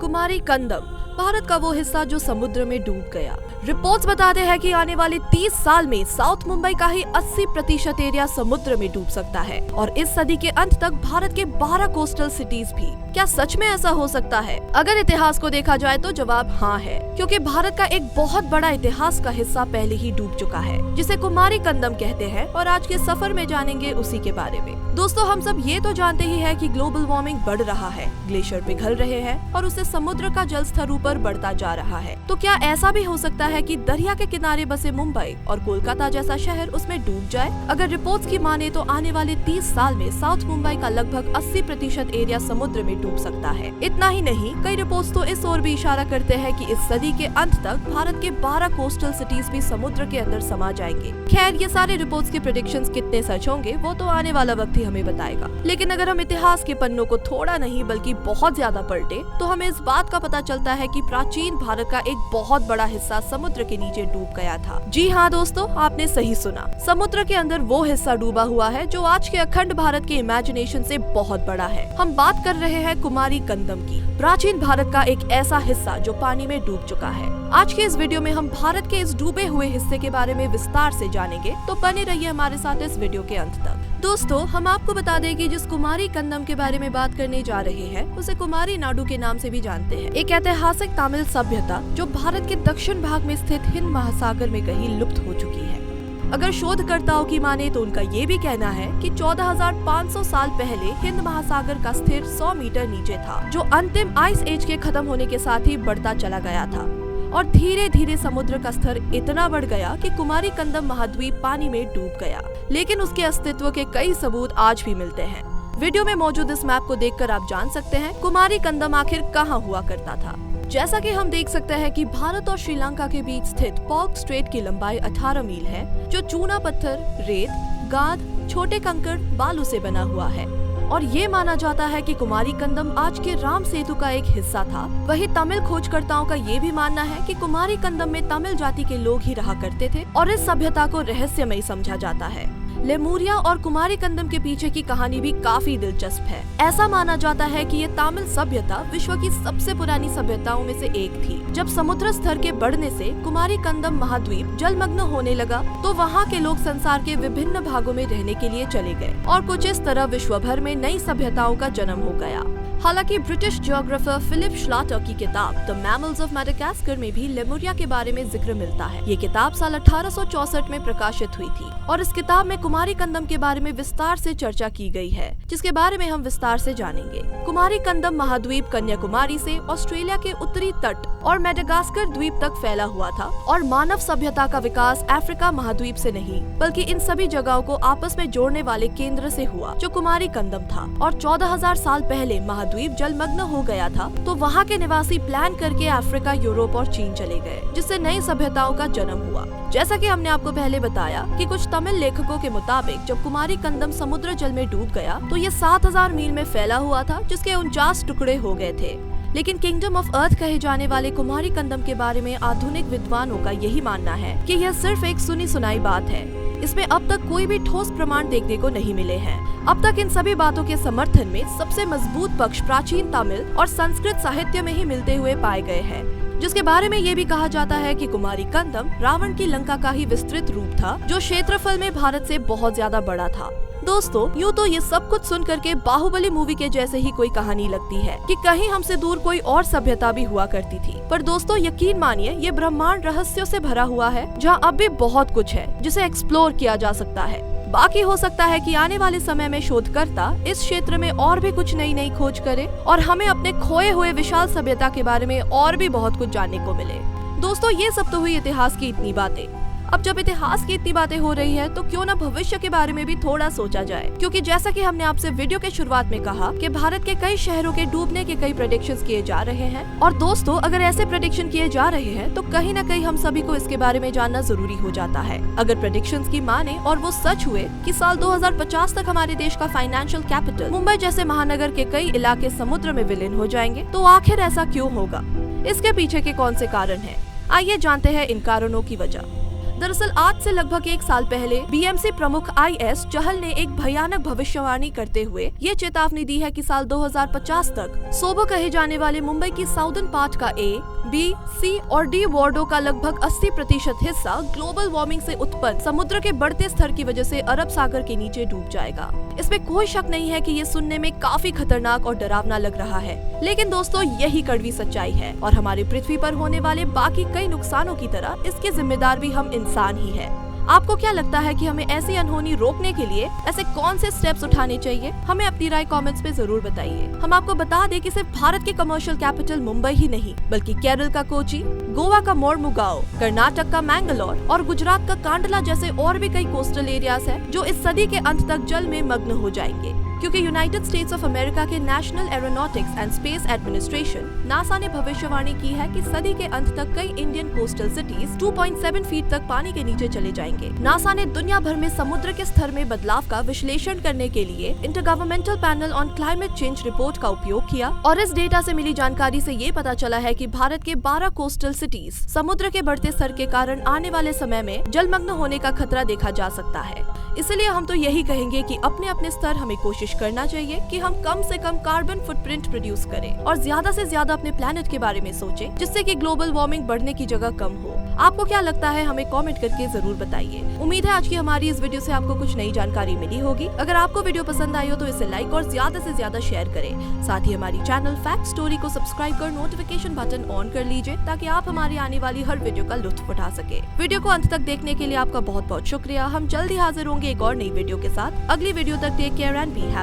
कुमारी कंदम, भारत का वो हिस्सा जो समुद्र में डूब गया। रिपोर्ट्स बताते हैं कि आने वाले 30 साल में साउथ मुंबई का ही 80% एरिया समुद्र में डूब सकता है और इस सदी के अंत तक भारत के 12 कोस्टल सिटीज भी। क्या सच में ऐसा हो सकता है? अगर इतिहास को देखा जाए तो जवाब हाँ है, क्योंकि भारत का एक बहुत बड़ा इतिहास का हिस्सा पहले ही डूब चुका है, जिसे कुमारी कंदम कहते हैं। और आज के सफर में जानेंगे उसी के बारे में। दोस्तों, हम सब ये तो जानते ही है कि ग्लोबल वार्मिंग बढ़ रहा है, ग्लेशियर पिघल रहे हैं और उससे समुद्र का जल स्तर ऊपर बढ़ता जा रहा है। तो क्या ऐसा भी हो सकता है कि दरिया के किनारे बसे मुंबई और कोलकाता जैसा शहर उसमें डूब जाए? अगर रिपोर्ट्स की माने तो आने वाले 30 साल में साउथ मुंबई का लगभग 80% एरिया समुद्र में डूब सकता है। इतना ही नहीं, कई रिपोर्ट्स तो इस ओर भी इशारा करते हैं कि इस सदी के अंत तक भारत के 12 कोस्टल सिटीज भी समुद्र के अंदर समा जाएंगे। खैर, ये सारे रिपोर्ट्स के प्रेडिक्शंस कितने सच होंगे वो तो आने वाला वक्त ही हमें बताएगा। लेकिन अगर हम इतिहास के पन्नों को थोड़ा नहीं बल्कि बहुत ज्यादा पलटे तो हमें इस बात का पता चलता है कि प्राचीन भारत का एक बहुत बड़ा हिस्सा समुद्र के नीचे डूब गया था। जी हाँ दोस्तों, आपने सही सुना। समुद्र के अंदर वो हिस्सा डूबा हुआ है जो आज के अखंड भारत के इमेजिनेशन से बहुत बड़ा है। हम बात कर रहे हैं कुमारी कंदम की, प्राचीन भारत का एक ऐसा हिस्सा जो पानी में डूब चुका है। आज के इस वीडियो में हम भारत के इस डूबे हुए हिस्से के बारे में विस्तार से जानेंगे, तो बने रहिए हमारे साथ इस वीडियो के अंत तक। दोस्तों, हम आपको बता दें कि जिस कुमारी कंदम के बारे में बात करने जा रहे हैं उसे कुमारी नाडु के नाम से भी जानते हैं। एक ऐतिहासिक तमिल सभ्यता जो भारत के दक्षिण भाग में स्थित हिंद महासागर में कहीं लुप्त हो चुकी है। अगर शोधकर्ताओं की माने तो उनका ये भी कहना है कि 14,500 साल पहले हिंद महासागर का स्थिर 100 मीटर नीचे था, जो अंतिम आइस एज के खत्म होने के साथ ही बढ़ता चला गया था और धीरे धीरे समुद्र का स्तर इतना बढ़ गया कि कुमारी कंदम महाद्वीप पानी में डूब गया। लेकिन उसके अस्तित्व के कई सबूत आज भी मिलते हैं। वीडियो में मौजूद इस मैप को देखकर आप जान सकते हैं कुमारी कंदम आखिर कहाँ हुआ करता था। जैसा कि हम देख सकते हैं कि भारत और श्रीलंका के बीच स्थित पॉर्क स्ट्रेट की लंबाई 18 मील है, जो चूना पत्थर, रेत, गाद, छोटे कंकड़, बालू से बना हुआ है। और ये माना जाता है कि कुमारी कंदम आज के राम सेतु का एक हिस्सा था। वही तमिल खोजकर्ताओं का ये भी मानना है कि कुमारी कंदम में तमिल जाति के लोग ही रहा करते थे और इस सभ्यता को रहस्यमयी समझा जाता है। लेमुरिया और कुमारी कंदम के पीछे की कहानी भी काफी दिलचस्प है। ऐसा माना जाता है कि ये तमिल सभ्यता विश्व की सबसे पुरानी सभ्यताओं में से एक थी। जब समुद्र स्तर के बढ़ने से कुमारी कंदम महाद्वीप जलमग्न होने लगा तो वहाँ के लोग संसार के विभिन्न भागों में रहने के लिए चले गए और कुछ इस तरह विश्व भर में नई सभ्यताओं का जन्म हो गया। हालांकि ब्रिटिश जियोग्राफर फिलिप श्लाटर की किताब द मैमल्स ऑफ मेडागास्कर में भी लेमुरिया के बारे में जिक्र मिलता है। ये किताब साल 1864 में प्रकाशित हुई थी और इस किताब में कुमारी कंदम के बारे में विस्तार से चर्चा की गई है, जिसके बारे में हम विस्तार से जानेंगे। कुमारी कंदम महाद्वीप कन्याकुमारी से ऑस्ट्रेलिया के उत्तरी तट और मेडागास्कर द्वीप तक फैला हुआ था और मानव सभ्यता का विकास अफ्रीका महाद्वीप से नहीं बल्कि इन सभी जगहों को आपस में जोड़ने वाले केंद्र से हुआ, जो कुमारी कंदम था। और 14,000 साल पहले महाद्वीप जलमग्न हो गया था तो वहाँ के निवासी प्लान करके अफ्रीका, यूरोप और चीन चले गए, जिससे नई सभ्यताओं का जन्म हुआ। जैसा कि हमने आपको पहले बताया कि कुछ तमिल लेखकों के मुताबिक जब कुमारी कंदम समुद्र जल में डूब गया तो ये 7,000 मील में फैला हुआ था, जिसके 49 टुकड़े हो गए थे। लेकिन किंगडम ऑफ अर्थ कहे जाने वाले कुमारी कंदम के बारे में आधुनिक विद्वानों का यही मानना है कि यह सिर्फ एक सुनी सुनाई बात है। इसमें अब तक कोई भी ठोस प्रमाण देखने को नहीं मिले हैं। अब तक इन सभी बातों के समर्थन में सबसे मजबूत पक्ष प्राचीन तमिल और संस्कृत साहित्य में ही मिलते हुए पाए गए हैं, जिसके बारे में ये भी कहा जाता है कि कुमारी कंदम रावण की लंका का ही विस्तृत रूप था, जो क्षेत्रफल में भारत से बहुत ज्यादा बड़ा था। दोस्तों, यूँ तो ये सब कुछ सुन करके बाहुबली मूवी के जैसे ही कोई कहानी लगती है कि कहीं हमसे दूर कोई और सभ्यता भी हुआ करती थी। पर दोस्तों, यकीन मानिए, ये ब्रह्मांड रहस्यों से भरा हुआ है, जहाँ अब भी बहुत कुछ है जिसे एक्सप्लोर किया जा सकता है। बाकी हो सकता है कि आने वाले समय में शोधकर्ता इस क्षेत्र में और भी कुछ नई खोज करे और हमें अपने खोए हुए विशाल सभ्यता के बारे में और भी बहुत कुछ जानने को मिले। दोस्तों, ये सब तो हुई इतिहास की इतनी बातें। अब जब इतिहास की इतनी बातें हो रही है तो क्यों ना भविष्य के बारे में भी थोड़ा सोचा जाए, क्योंकि जैसा कि हमने आपसे वीडियो के शुरुआत में कहा कि भारत के कई शहरों के डूबने के कई प्रेडिक्शंस किए जा रहे हैं। और दोस्तों, अगर ऐसे प्रेडिक्शन किए जा रहे हैं तो कहीं ना कहीं हम सभी को इसके बारे में जानना जरूरी हो जाता है। अगर प्रेडिक्शंस की माने और वो सच हुए कि साल 2050 तक हमारे देश का फाइनेंशियल कैपिटल मुंबई जैसे महानगर के कई इलाके समुद्र में विलीन हो जाएंगे, तो आखिर ऐसा क्यों होगा? इसके पीछे के कौन से कारण है? आइए जानते हैं इन कारणों की वजह। दरअसल आज से लगभग 1 साल पहले बीएमसी प्रमुख IS चहल ने एक भयानक भविष्यवाणी करते हुए ये चेतावनी दी है कि साल 2050 तक सोबो कहे जाने वाले मुंबई की साउदर्न पार्ट का A, B, C और D वार्डों का लगभग 80% हिस्सा ग्लोबल वार्मिंग से उत्पन्न समुद्र के बढ़ते स्तर की वजह से अरब सागर के नीचे डूब जाएगा। इसमें कोई शक नहीं है कि ये सुनने में काफी खतरनाक और डरावना लग रहा है, लेकिन दोस्तों यही कड़वी सच्चाई है और हमारी पृथ्वी पर होने वाले बाकी कई नुकसानों की तरह इसके जिम्मेदार भी हम इंसान ही है। आपको क्या लगता है कि हमें ऐसी अनहोनी रोकने के लिए ऐसे कौन से स्टेप्स उठाने चाहिए? हमें अपनी राय कमेंट्स में जरूर बताइए। हम आपको बता दें कि सिर्फ भारत के कमर्शियल कैपिटल मुंबई ही नहीं, बल्कि केरल का कोची, गोवा का मोरमुगाओ, कर्नाटक का मैंगलोर और गुजरात का कांडला जैसे और भी कई कोस्टल एरियाज हैं जो इस सदी के अंत तक जल में मग्न हो जाएंगे, क्योंकि यूनाइटेड स्टेट्स ऑफ अमेरिका के national aeronautics and space administration NASA ने भविष्यवाणी की है कि सदी के अंत तक कई इंडियन कोस्टल सिटीज 2.7 फीट तक पानी के नीचे चले जाएंगे। नासा ने दुनिया भर में समुद्र के स्तर में बदलाव का विश्लेषण करने के लिए intergovernmental panel on climate change report का उपयोग किया और इस डेटा से मिली जानकारी से ये पता चला है कि भारत के 12 कोस्टल सिटीज समुद्र के बढ़ते स्तर के कारण आने वाले समय में जलमग्न होने का खतरा देखा जा सकता है। इसलिए हम तो यही कहेंगे कि अपने अपने स्तर हमें कोशिश करना चाहिए कि हम कम से कम कार्बन फुटप्रिंट प्रोड्यूस करें और ज्यादा से ज्यादा अपने प्लेनेट के बारे में सोचें, जिससे कि ग्लोबल वार्मिंग बढ़ने की जगह कम हो। आपको क्या लगता है? हमें कमेंट करके जरूर बताइए। उम्मीद है आज की हमारी इस वीडियो से आपको कुछ नई जानकारी मिली होगी। अगर आपको वीडियो पसंद आई हो तो इसे लाइक और ज्यादा से ज्यादा शेयर करें। साथ ही हमारी चैनल फैक्ट स्टोरी को सब्सक्राइब कर नोटिफिकेशन बटन ऑन कर लीजिए ताकि आप हमारी आने वाली हर वीडियो का लुत्फ उठा सके। वीडियो को अंत तक देखने के लिए आपका बहुत बहुत शुक्रिया। हम जल्द ही हाजिर होंगे एक और नई वीडियो के साथ। अगली वीडियो तक take care and be happy.